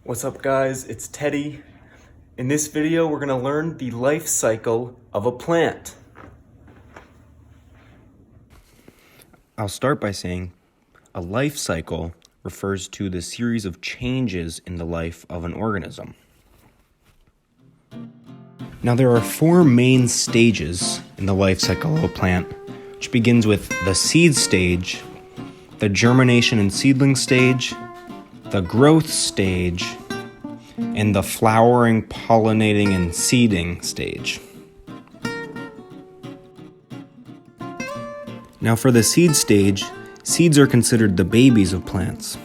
What's up guys, it's Teddy. In this video we're going to learn the life cycle of a plant. I'll start by saying a life cycle refers to the series of changes in the life of an organism. Now there are four main stages in the life cycle of a plant, which begins with the seed stage, the germination and seedling stage, the growth stage, and the flowering, pollinating, and seeding stage. Now for the seed stage, seeds are considered the babies of plants.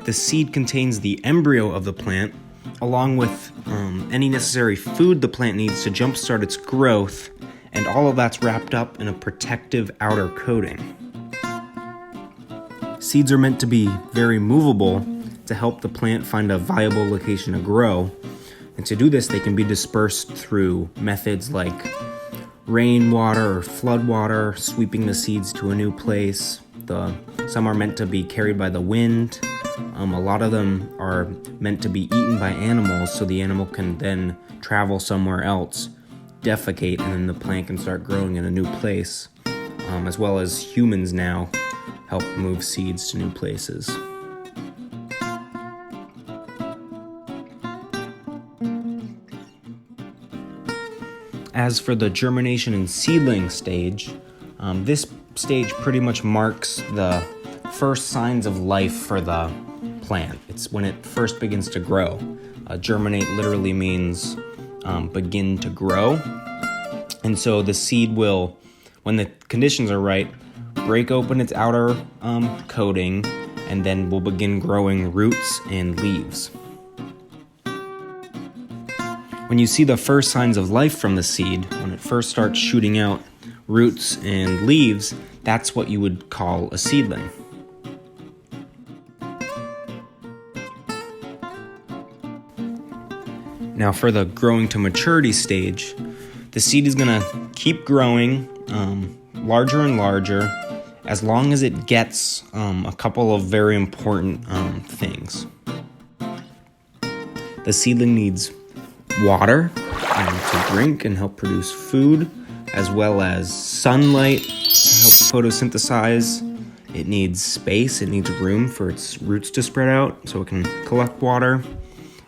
The seed contains the embryo of the plant, along with any necessary food the plant needs to jumpstart its growth, and all of that's wrapped up in a protective outer coating. Seeds are meant to be very movable to help the plant find a viable location to grow, and to do this they can be dispersed through methods like rainwater or flood water, sweeping the seeds to a new place. Some are meant to be carried by the wind. A lot of them are meant to be eaten by animals, so the animal can then travel somewhere else, defecate, and then the plant can start growing in a new place, as well as humans now help move seeds to new places. As for the germination and seedling stage, this stage pretty much marks the first signs of life for the plant. It's when it first begins to grow. Germinate literally means begin to grow. And so the seed will, when the conditions are right, break open its outer coating, and then will begin growing roots and leaves. When you see the first signs of life from the seed, when it first starts shooting out roots and leaves, that's what you would call a seedling. Now for the growing to maturity stage, the seed is going to keep growing larger and larger as long as it gets a couple of very important things. The seedling needs water to drink and help produce food, as well as sunlight to help photosynthesize. It needs space, it needs room for its roots to spread out so it can collect water.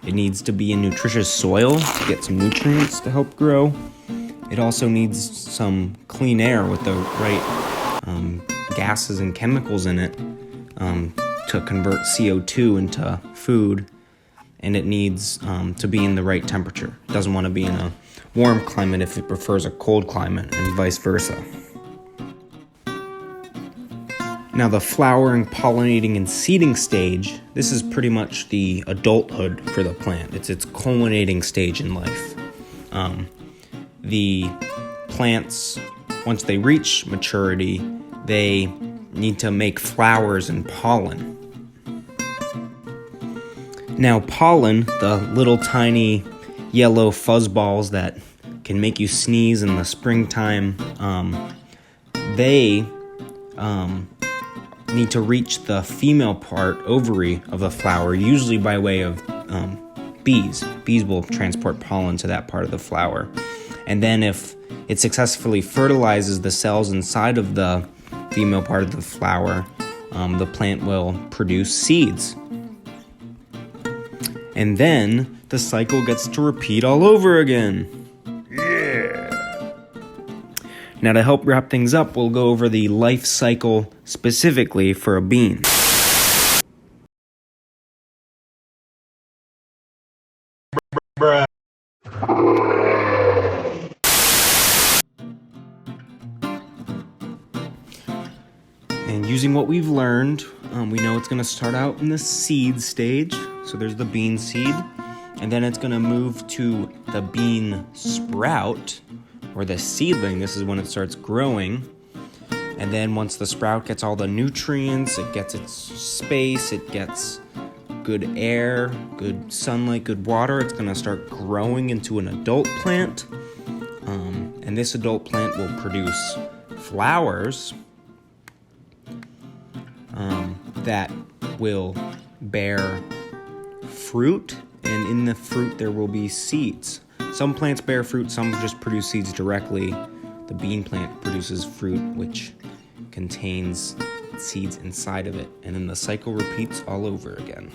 It needs to be in nutritious soil to get some nutrients to help grow. It also needs some clean air with the right gases and chemicals in it to convert CO2 into food. And it needs to be in the right temperature. It doesn't want to be in a warm climate if it prefers a cold climate, and vice versa. Now the flowering, pollinating, and seeding stage, this is pretty much the adulthood for the plant. It's its culminating stage in life. The plants, once they reach maturity, they need to make flowers and pollen. Now pollen, the little tiny yellow fuzzballs that can make you sneeze in the springtime, they need to reach the female part, ovary, of the flower, usually by way of bees. Bees will transport pollen to that part of the flower. And then if it successfully fertilizes the cells inside of the female part of the flower, the plant will produce seeds. And then the cycle gets to repeat all over again. Yeah! Now to help wrap things up, we'll go over the life cycle specifically for a bean. And using what we've learned, we know it's going to start out in the seed stage. So there's the bean seed. And then it's going to move to the bean sprout, or the seedling. This is when it starts growing. And then once the sprout gets all the nutrients, it gets its space, it gets good air, good sunlight, good water, it's going to start growing into an adult plant. And this adult plant will produce flowers, that will bear fruit, and in the fruit there will be seeds. Some plants bear fruit, some just produce seeds directly. The bean plant produces fruit, which contains seeds inside of it, and then the cycle repeats all over again.